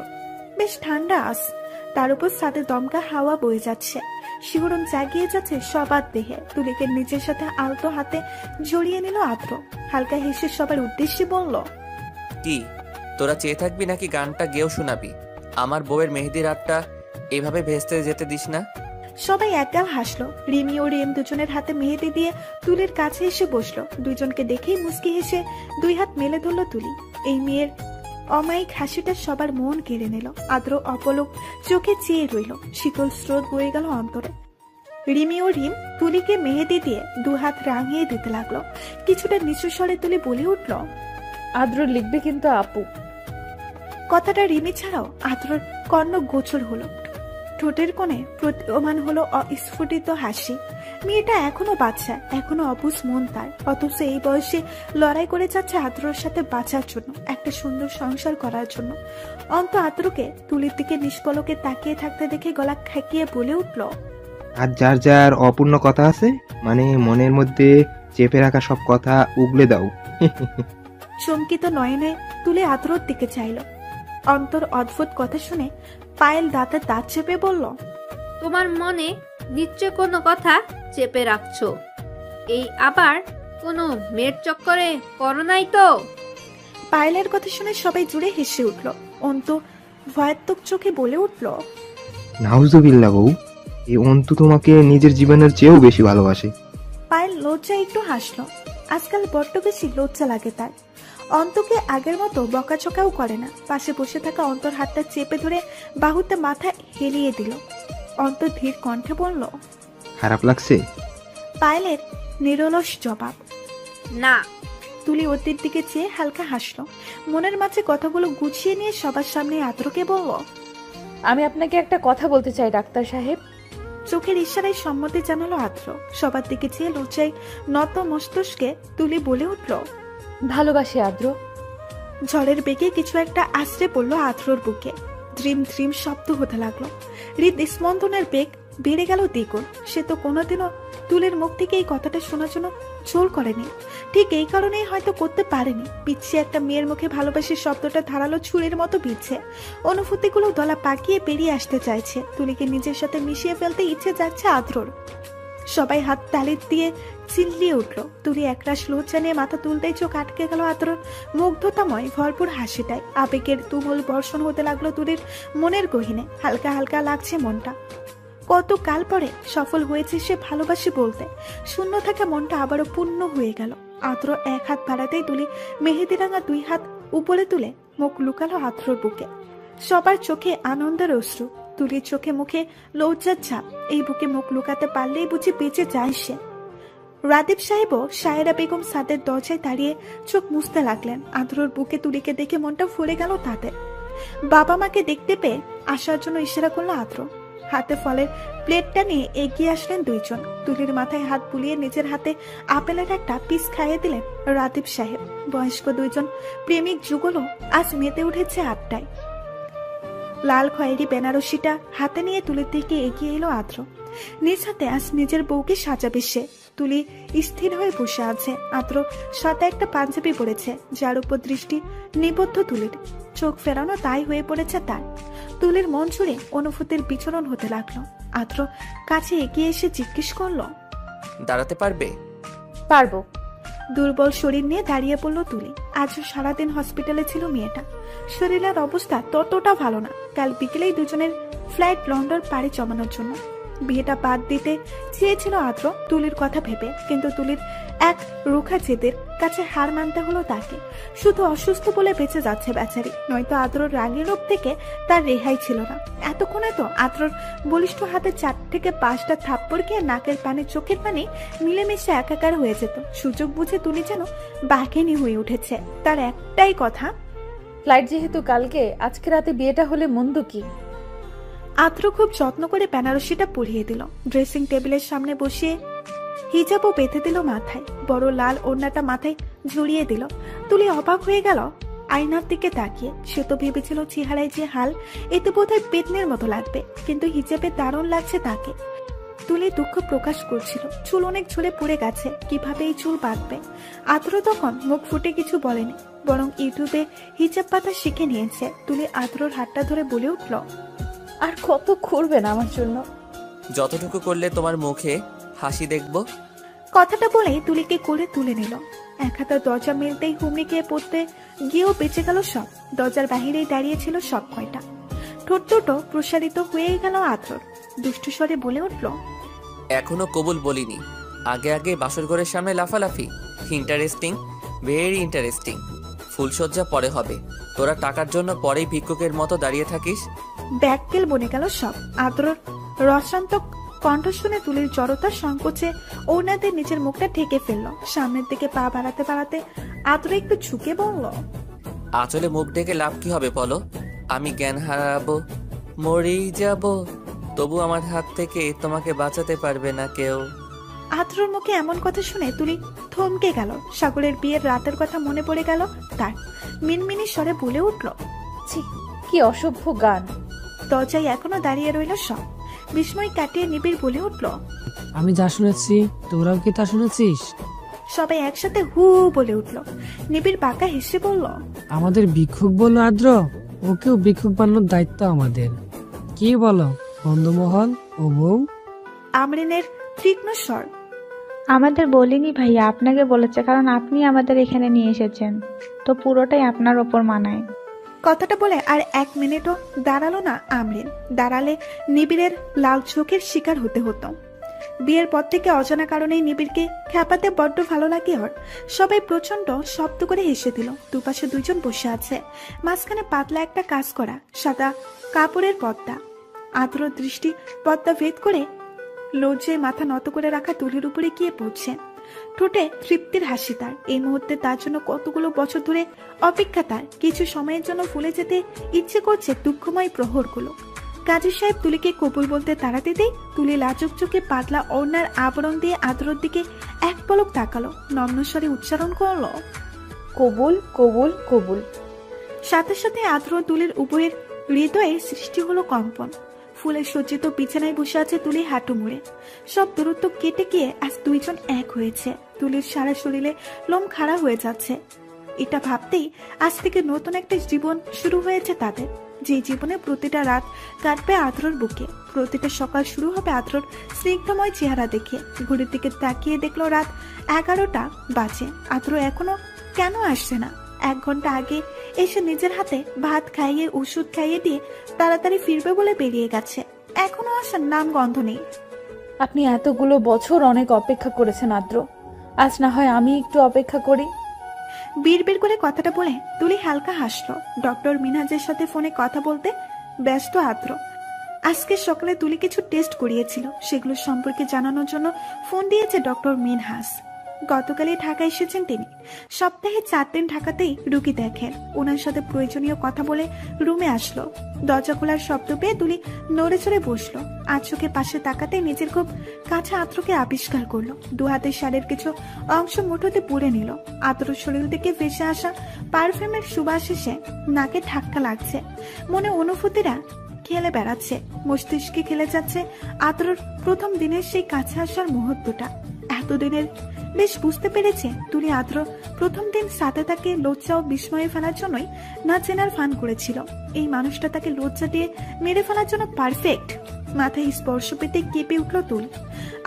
বেশ ঠান্ডা আজ, তার উপর সাথে দমকা হাওয়া বয়ে যাচ্ছে। শিহরণ জাগিয়ে যাচ্ছে সবার দেহে। তুলিকে নিজের সাথে আলতো হাতে জড়িয়ে নিল আদ্র। হালকা হেসে সবার উদ্দেশ্যে বলল, কি তোরা চেয়ে থাকবি নাকি গানটা গেয়েও শোনাবি? আমার বউয়ের মেহেদি রাতটা এভাবে ভেস্তে যেতে দিস না। সবাই একগাল হাসলো। রিমি ও রিম দুজনের হাতে মেহেদি দিয়ে তুলির কাছে এসে বসলো। দুজনকে দেখেই মুচকি হেসে দুই হাত মেলে ধরলো তুলি। এই মেয়ের অমায়িক হাসিটা সবার মন কেড়ে নিল। আদ্র অপলক চোখে চেয়ে রইল। শীতল স্রোত বয়ে গেল অন্তরে। রিমি ও রিম তুলিকে মেহেদি দিয়ে দু হাত রাঙিয়ে দিতে লাগলো। কিছুটা নিচু স্বরে তুলি বলে উঠল, আদ্র লিখবে কিন্তু আপু। কথাটা রিমি ছাড়াও আদ্রর কর্ণ গোচর হলো। ঠোঁটের কোণে প্রতীয়মান হলো অস্ফুটিত হাসি। মেয়েটা এখনো বাচ্চা, এখনো অবুঝ মন তার। অথচ এই বয়সে লড়াই করে যাচ্ছে আদ্রর সাথে বাঁচার জন্য, একটা সুন্দর সংসার করার জন্য। অন্ত আদ্রকে তুলির দিকে নিষ্পলকে তাকিয়ে থাকতে দেখে গলা খেকিয়ে বলে উঠল, আর যার যার অপূর্ণ কথা আছে, মানে মনের মধ্যে চেপে রাখা সব কথা উগলে দাও। চমকিত নয়নে তুলে আদ্রর দিকে চাইল। অন্তর অদ্ভুত কথা শুনে পায়েল দাঁতের দাঁত চেপে বলল, তোমার মনে নিশ্চয় কোনো কথা চেপে রাখছো। এই আবার কোনো মেয়ের চক্করে পড়ো নাই তো? পায়েলের কথা শুনে সবাই জুড়ে হেসে উঠল। অন্ত ভয়াত্মক চোখে বলে উঠল, নাউজুবিল্লাহ বউ, এই অন্তু তোমাকে নিজের জীবনের চেয়েও বেশি ভালোবাসে। পায়েল লজ্জা একটু হাসলো। আজকাল বড্ড বেশি লজ্জা লাগে তার। অন্তকে আগের মতো বকাচকাও করে না। পাশে বসে থাকা অন্তর হাতটা চেপে ধরে বাহুতে মাথা হেলিয়ে দিল। অন্তর ধীর কণ্ঠে বলল, খারাপ লাগছে? পায়েলের নিরলস জবাব, না। তুলি ওদের দিকে চেয়ে হালকা হাসলো। মনের মাঝে কথাগুলো গুছিয়ে নিয়ে সবার সামনে আদ্রকে বলল, আমি আপনাকে একটা কথা বলতে চাই ডাক্তার সাহেব। চোখের ইশারায় সম্মতি জানালো আদ্র। সবার দিকে চেয়ে লজ্জায় নত মস্তিষ্কে তুলি বলে উঠল, ভালোবাসি আদ্র। ঝড়ের বেগে কিছু একটা আশ্রে পড়লো আদ্রর বুকে। ধ্রিম ধ্রিম শব্দ হতে লাগলো। হৃদস্পন্দনের বেগ বেড়ে গেল দ্বিগুণ। সে তো কোনোদিনও তুলির মুখ থেকে এই কথাটা শোনার জন্য জোর করেনি। ঠিক এই কারণেই হয়তো করতে পারেনি। পিছিয়ে একটা মেয়ের মুখে ভালোবাসি শব্দটা ধারালো ছুরির মতো বিচ্ছে। অনুভূতিগুলো দলা পাকিয়ে বেরিয়ে আসতে চাইছে। তুলিকে নিজের সাথে মিশিয়ে ফেলতে ইচ্ছে যাচ্ছে আদ্রর। সবাই হাত তালি দিয়ে চিল্লিয়ে উঠল। তুলি একরাশ লজ্জা নিয়ে মাথা তুলতেই চোখ আটকে গেল আদ্রর মুগ্ধতাময় ভরপুর হাসিটায়। আবেগের তুমুল বর্ষণ হতে লাগলো তুলির মনের গহীনে। হালকা হালকা লাগছে মনটা। কত কাল পরে সফল হয়েছে সে ভালোবাসি বলতে। শূন্য থাকা মনটা আবারও পূর্ণ হয়ে গেল। আদ্র এক হাত বাড়াতেই তুলি মেহেদি রাঙা দুই হাত উপরে তুলে মুখ লুকালো আদ্রর বুকে। সবার চোখে আনন্দের অশ্রু, তুলির চোখে মুখে লজ্জার ছাপ। এই বুকে মুখ লুকাতে পারলেই বুঝি বেঁচে যায় সে। রাদীপ সাহেবও সায়েরা বেগম সাদের দরজায় দাঁড়িয়ে চোখ মুছতে লাগলেন। আদ্রর বুকে তুলিকে দেখে মনটা ফুলে গেল তাদের। বাবা মাকে দেখতে পেয়ে আসার জন্য ইশারা করলো আদ্র। হাতে ফলের প্লেটটা নিয়ে এগিয়ে আসলেন দুইজন। তুলির মাথায় হাত বুলিয়ে নিজের হাতে আপেলের একটা পিস খাইয়ে দিলেন রাদীপ সাহেব। বয়স্ক দুইজন প্রেমিক যুগলও আজ মেতে উঠেছে আড্ডায়। লাল খয়েরি বেনারসিটা হাতে নিয়ে তুলির দিকে এগিয়ে এলো আদ্র। নিজ হাতে আজ নিজের বউকে সাজাবে সে। তুলি স্থির হয়ে বসে আছে। আদ্র সাথে একটা পাঞ্জাবি পরেছে, যার উপর দৃষ্টি নিবদ্ধ তুলির। চোখ ফেরানো তাই হয়ে পড়েছে তার। তুলির মন জুড়ে অনুভূতির বিচরণ হতে লাগলো। আদ্র কাছে এগিয়ে এসে জিজ্ঞেস করলো, দাঁড়াতে পারবে? পারবো। দুর্বল শরীর নিয়ে দাঁড়িয়ে পড়ল তুলি। আজ সারাদিন হসপিটালে ছিল মেয়েটা। শরীরের অবস্থা ততটা ভালো না। কাল বিকেলেই দুজনের ফ্লাইট লন্ডন পাড়ি জমানোর জন্য। বিয়েটা বাদ দিতে চেয়েছিল আদ্র তুলির কথা ভেবে, কিন্তু তুলির এক রুখা জেদের কাছে হার মানতে হলো তাকে। শুধু অসুস্থ বলে বেঁচে যাচ্ছে বেচারি, নয়তো আদ্রর রাগের রূপ থেকে তার রেহাই ছিল না। এতক্ষণে তো আদ্রর বলিষ্ঠ হাতে 4 থেকে 5টা থাপ্পড় খেয়ে নাকের পানি চোখের পানি মিলেমিশে একাকার হয়ে যেত। সুযোগ বুঝে তুলি যেন বাঘিনী হয়ে উঠেছে। তার একটাই কথা, ফ্লাইট যেহেতু কালকে, আজকে রাতে বিয়েটা হলে মন্দ কি? আদ্র খুব যত্ন করে বেনারসিটা পরিয়ে দিল। ড্রেসিং টেবিলের সামনে বসিয়ে হিজাবও বেঁধে দিল মাথায়। বড় লাল ওড়নাটা মাথায় ঝুড়িয়ে দিল। তুলি অবাক হয়ে গেল আয়নার দিকে তাকিয়ে। সে তো ভেবেছিল চেহারায় যে হাল, এতে বোধহয় পেতনের মতো লাগবে, কিন্তু হিজাবে দারুণ লাগছে তাকে। তুলি দুঃখ প্রকাশ করছিল। চুল অনেক ঝুলে পড়ে গেছে, কিভাবে এই চুল বাঁধবে। আদ্র তখন মুখ ফুটে কিছু বলেনি, বরং ইউটিউবে হিজাব পাতা শিখে নিয়েছে। তুলি আদ্রর হাতটা ধরে বলে উঠল, আর কত করবেন আমার জন্য? যতটুকু করলে তোমার মুখে হাসি দেখব। কথাটা বলেই তুলিকে কোলে তুলে নিল। এক হাতে দরজা মেলতেই হুমড়ি খেয়ে পড়তে গিয়েও বেঁচে গেল সব। দরজার বাহিরেই দাঁড়িয়ে ছিল সব কয়টা। ঠোঁট দুটো প্রসারিত হয়ে গেল আদ্রর। দুষ্টু স্বরে বলে উঠল, এখনো কবুল বলিনি। আগে আগে বাসর ঘরের সামনে লাফালাফি, ইন্টারেস্টিং, ভেরি ইন্টারেস্টিং। ফুলসজ্জা পরে হবে, তোরা টাকার জন্য পরেই ভিক্ষুকের মতো দাঁড়িয়ে থাকিস। ব্যাককেল বনে গেল সব। আদ্রর রসান্ত কণ্ঠ শুনে তুলির জড়তা সংকোচে ওনাদের নিজের মুখটা ঢেকে ফেলল। সামনের দিকে পা বাড়াতে বাড়াতে আদ্র একটু ঝুঁকে বলল, আঁচলে মুখ ঢেকে লাভ কি হবে বলো? আমি জ্ঞান হারাবো, মরেই যাব, তবু আমার হাত থেকে তোমাকে বাঁচাতে পারবে না কেউ। আদ্রর মুখে এমন কথা শুনে তুলি থমকে গেল। সাগরের বিয়ের রাতের কথা মনে পড়ে গেল তার। মিনমিনি স্বরে বলে উঠল, ছি, কি অসভ্য গান। দরজায় এখনো দাঁড়িয়ে রইল সব। বিস্ময় কাটিয়ে নিবিড় বলে উঠল, আমি যা শুনেছি তোরাও কি তা শুনেছিস? সবাই একসাথে হু বলে উঠল। নিবিড় বাঁকা হেসে বলল, আমাদের ভিক্ষুক বলল আদ্র, ওকেও ভিক্ষুক বানানোর দায়িত্ব আমাদের। কি বলো বন্ধুমহল ও বউ? আমরিনের তীক্ষ্ণ স্বর, আমাদের বলিনি ভাইয়া, আপনাকে বলেছে, কারণ আপনি আমাদের এখানে নিয়ে এসেছেন, তো পুরোটাই আপনার ওপর মানায়। কথাটা বলে আর 1 মিনিটও দাঁড়ালো না আমরিন। দাঁড়ালে নিবিড়ের লাল চোখের শিকার হতে হতো। বিয়ের পর থেকে অজানা কারণেই নিবিড়কে খ্যাপাতে বড্ড ভালো লাগে ওর। সবাই প্রচন্ড শব্দ করে হেসে দিল। দুপাশে 2 জন বসে আছে, মাঝখানে পাতলা একটা কাজ করা সাদা কাপড়ের পর্দা। আদ্র দৃষ্টি পর্দা ভেদ করে লজ্জায় মাথা নত করে রাখা তুলির উপরে গিয়ে পড়ছে। ঠোঁটে তৃপ্তির হাসি তার। এই মুহূর্তে তার জন্য কতগুলো বছর ধরে অপেক্ষা তার। কিছু সময়ের জন্য ভুলে যেতে ইচ্ছে করছে দুঃখময় প্রহরগুলো। কাজী সাহেব তুলিকে কবুল বলতে তাড়া দিতেই তুলি লাজুক চোখে পাতলা ওড়নার আবরণ দিয়ে আদ্রর দিকে এক পলক তাকালো। নম্র স্বরে উচ্চারণ করলো, কবুল কবুল কবুল। সাথে সাথে আদ্র তুলির উপরের হৃদয়ে সৃষ্টি হলো কম্পন। ফুলে সজ্জিত বিছানায় বসে আছে তুলি হাঁটু মুড়ে। সব দূরত্ব কেটে গিয়ে আজ 2 জন এক হয়েছে। তুলির সারা শরীরে লোম খাড়া হয়ে যাচ্ছে। এটা ভাবতেই আজ থেকে নতুন একটা জীবন শুরু হয়েছে তাদের, যে জীবনে প্রতিটা রাত কাটবে আদ্রর বুকে, প্রতিটা সকাল শুরু হবে আদ্রর স্নিগ্ধময় চেহারা দেখে। ঘড়ির দিকে তাকিয়ে দেখলো রাত 11টা বাজে। আদ্র এখনো কেন আসছে না? 1 ঘন্টা আগে এসে নিজের হাতে ভাত খাইয়ে ওষুধ খাইয়ে দিয়ে তাড়াতাড়ি ফিরবে বলে বেরিয়ে গেছে। এখনো আসার নাম গন্ধ নেই। আপনি এতগুলো বছর অনেক অপেক্ষা করেছেন আদ্র, আজ না হয় আমি একটু অপেক্ষা করি। বিড়বিড় করে কথাটা বলে তুলি হালকা হাসলো। ডক্টর মিনহাজের সাথে ফোনে কথা বলতে ব্যস্ত আদ্র। আজকে সকালে তুলি কিছু টেস্ট করিয়েছিল, সেগুলো সম্পর্কে জানানোর জন্য ফোন দিয়েছে ডক্টর মিনহাজ। গতকালই ঢাকা এসেছেন তিনি। সপ্তাহে 4 দিন ঢাকাতেই রুগী দেখেন। ওনার সাথে প্রয়োজনীয় কথা বলে রুমে আসলো। দরজা খোলার শব্দ পেয়ে তুলি নড়ে চড়ে বসলো। আঁচকে পাশে তাকাতে নিজের খুব কাছে আদ্রকে আবিষ্কার করলো। 2 হাতের শাড়ির কিছু অংশ মুঠোতে পুড়ে নিল। আদ্রর শরীর থেকে ভেসে আসা পারফিউমের সুবাস এসে নাকে ধাক্কা লাগছে। মনে অনুভূতিরা খেলে বেড়াচ্ছে, মস্তিষ্কে খেলে যাচ্ছে আদ্রর প্রথম দিনের সেই কাছে আসার মুহূর্তটা। এতদিনের বেশ বুঝতে পেরেছে তুলি আদ্র প্রথম দিন সাথে তাকে লজ্জা ও বিস্ময়ে ফেলার জন্যই না চেনার ফান করেছিল। এই মানুষটা তাকে লজ্জা দিয়ে মেরে ফেলার জন্য পারফেক্ট। মাথায় স্পর্শ পেতে কেঁপে উঠল তুলি।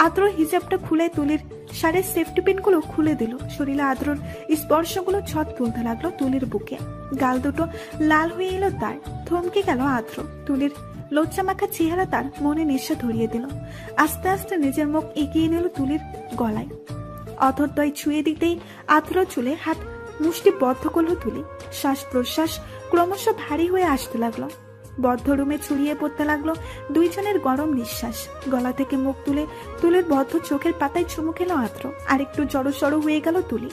আদ্র হিজাবটা খুলে তুলির শাড়ির সেফটি পিনগুলো খুলে দিল। শরীরে আদ্রর স্পর্শগুলো ছট তুলতে লাগলো তুলির বুকে। গাল দুটো লাল হয়ে এলো তার। থমকে গেল আদ্র। তুলির লজ্জা মাখা চেহারা তার মনে নেশা ধরিয়ে দিল। আস্তে আস্তে নিজের মুখ এগিয়ে নিল তুলির গলায়। অথরদ্বয় ছুঁয়ে দিতেই আদ্র চুলে হাত মুষ্টি বদ্ধ করলো তুলি। শ্বাস প্রশ্বাস ক্রমশ ভারী হয়ে আসতে লাগলো। বদ্ধ রুমে ছড়িয়ে পড়তে লাগলো দুইজনের গরম নিঃশ্বাস। গলা থেকে মুখ তুলে তুলির বদ্ধ চোখের পাতায় চুমু খেল আদ্র। আর একটু জড়সড় হয়ে গেল তুলি।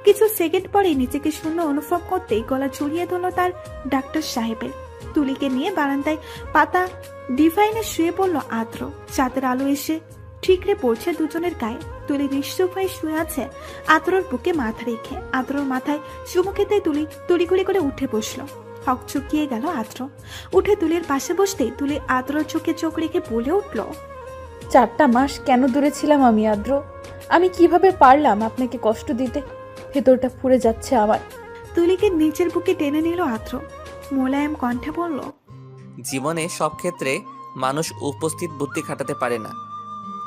কিছু সেকেন্ড পরে নিজেকে শূন্য অনুভব করতেই গলা জড়িয়ে ধরল তার ডাক্তার সাহেবের। তুলিকে নিয়ে বারান্দায় পাতা ডিভাইনে শুয়ে পড়ল আদ্র। চাঁদের আলো এসে ঠিকরে পড়ছে দুজনের গায়ে। তুলি নিশ্চুপ হয়ে শুয়ে আছে আদ্রর বুকে মাথা রেখে। আদ্রর মাথায় চুমু খেতে তুলি তড়িঘড়ি করে উঠে বসলো। হক চুকিয়ে গেল আদ্র। উঠে তুলির পাশে বসতেই তুলি আদ্রর চোখে চোখ রেখে বলে উঠল, 4টা মাস কেন দূরে ছিলাম আমি আদ্র? আমি কিভাবে পারলাম আপনাকে কষ্ট দিতে? ভেতরটা পুড়ে যাচ্ছে আমার। তুলিকে নিচের বুকে টেনে নিল আদ্র। মোলায়েম কণ্ঠে বলল, জীবনে সব ক্ষেত্রে মানুষ উপস্থিত বুদ্ধি খাটাতে পারে না।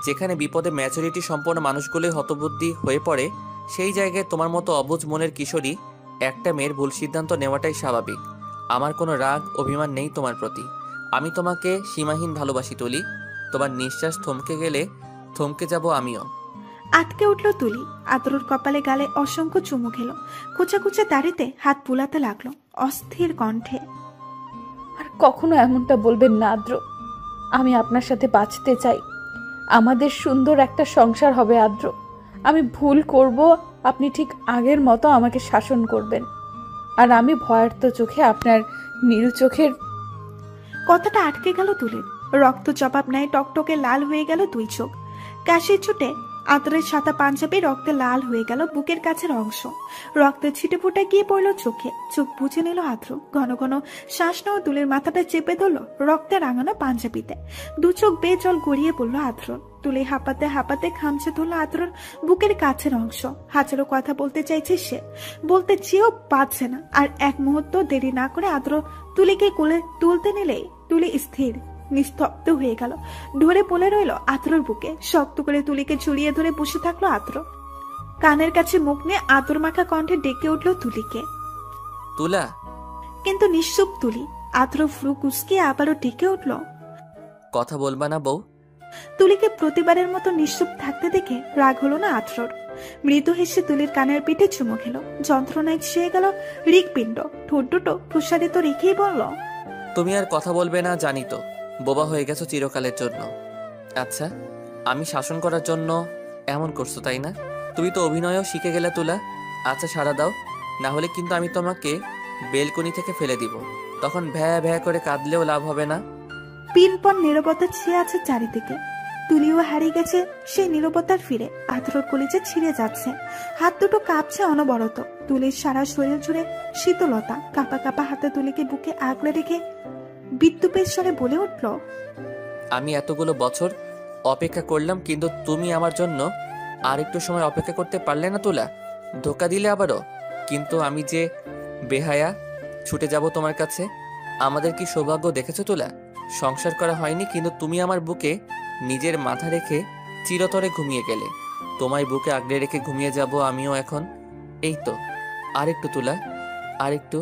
যেখানে বিপদে ম্যাচুরিটি সম্পন্ন মানুষগুলোই হতবুদ্ধি হয়ে পড়ে, সেই জায়গায় তোমার মতো অবুঝ মনের কিশোরী একটা মেয়ের ভুল সিদ্ধান্ত নেওয়াটাই স্বাভাবিক। আমার কোনো রাগ অভিমান নেই তোমার প্রতি। আমি তোমাকে সীমাহীন ভালোবাসি তুলি। তোমার নিঃশ্বাস থমকে গেলে থমকে যাব আমিও। আটকে উঠল তুলি। আদ্রর কপালে গালে অসংখ্য চুমু খেল। কুচা কুচা দাড়িতে হাত বুলাতে লাগলো অস্থির কণ্ঠে। আর কখনো এমনটা বলবেন না আদ্র। আমি আপনার সাথে বাঁচতে চাই। আমাদের সুন্দর একটা সংসার হবে আদ্র। আমি ভুল করব, আপনি ঠিক আগের মতো আমাকে শাসন করবেন। আর আমি ভয়ার্ত চোখে আপনার নিরু চোখের। কথাটা আটকে গেল তুলির। রক্ত জবাব নেয় টকটকে লাল হয়ে গেল দুই চোখ। কাশির ছুটে আদ্রের সাদা পাঞ্জাবি রক্তে লাল হয়ে গেল বুকের কাছের অংশ। রক্তের ছিটে ফোটা গিয়ে পড়লো চোখে। চোখ বুঝে নিল আদ্র। ঘন ঘন শ্বাস নেওয়া তুলির মাথাটা চেপে ধরলো রক্তে রাঙানো পাঞ্জাবিতে। দু চোখ বেয়ে জল গড়িয়ে পড়লো আদ্র। তুলি হাঁপাতে হাঁপাতে খামচে ধরলো আদ্রর বুকের কাছের অংশ। হাজারো কথা বলতে চাইছে সে, বলতে চেয়েও পারছে না। আর এক মুহূর্ত দেরি না করে আদ্র তুলিকে কোলে তুলতে নিলেই তুলি স্থির নিস্তব্ধ হয়ে গেল। ধরে পড়ে রইল আদ্রর বুকে। শক্ত করে তুলিকে জড়িয়ে ধরে বসে থাকলো আদ্র। কানের কাছে মুখ নিয়ে আদর মাখা কণ্ঠে ডেকে উঠল তুলিকে, তুলা। কিন্তু নিশ্চুপ তুলি। আদ্র ফ্রু কুচকে আবারও ডেকে উঠল, কথা বলবা না বউ? তুলিকে প্রতিবারের মতো নিশ্চুপ থাকতে দেখে রাগ হলো না আদ্রর। মৃদু হেসে তুলির কানের পিঠে চুমু খেল। যন্ত্রণায় ছেয়ে গেল হৃৎপিণ্ড। ঠোঁট দুটো প্রসারিত রেখেই বলল, তুমি আর কথা বলবে না জানি তো। বোবা হয়ে গেছো চিরকালের জন্য। আচ্ছা, আমি শাসন করার জন্য এমন করছো তাই না? তুমি তো অভিনয়ও শিখে গেলে তুলা। আচ্ছা সাড়া দাও, না হলে কিন্তু আমি তোমাকে বেলকনি থেকে ফেলে দিব। তখন ভ্যা ভ্যা করে কাঁদলেও লাভ হবে না। পিনপন নীরবতা ছেয়ে আছে চারিদিকে। তুলিও হারিয়ে গেছে সেই নীরবতার ফিরে। আদ্রর কলিজে ছিঁড়ে যাচ্ছে। হাত দুটো কাঁপছে অনবরত। তুলির সারা শরীর জুড়ে শীতলতা। কাঁপা কাঁপা হাতে তুলিকে বুকে আগলে রেখে বিদ্যুপের স্বরে বলে উঠল, আমি এতগুলো বছর অপেক্ষা করলাম, কিন্তু তুমি আমার জন্য আর একটু সময় অপেক্ষা করতে পারলে না তুলা? ধোকা দিলে আবারও। কিন্তু আমি যে বেহায়া, ছুটে যাব তোমার কাছে। আমাদের কি সৌভাগ্য দেখেছো তুলা? সংসার করা হয়নি, কিন্তু তুমি আমার বুকে নিজের মাথা রেখে চিরতরে ঘুমিয়ে গেলে। তোমায় বুকে আগলে রেখে ঘুমিয়ে যাব আমিও এখন। এই তো, আরেকটু তুলা, আরেকটু।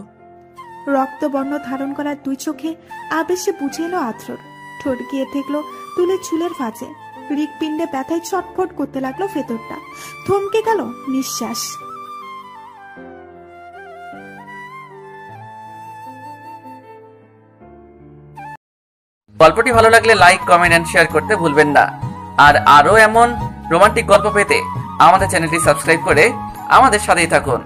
রক্তবর্ণ ধারণ করা দুই চোখে আবেশে বুঝে এলো আদ্রর। ঠোঁট গিয়ে ঠেকলো তুলের চুলের ফাঁচে। হৃৎপিণ্ডে ব্যথায় ছটফট করতে লাগলো ভেতরটা। থমকে গেল নিঃশ্বাস। গল্পটি ভালো লাগলে লাইক, কমেন্ট এন্ড শেয়ার করতে ভুলবেন না। আর আরো এমন রোমান্টিক গল্প পেতে আমাদের চ্যানেলটি সাবস্ক্রাইব করে আমাদের সাথেই থাকুন।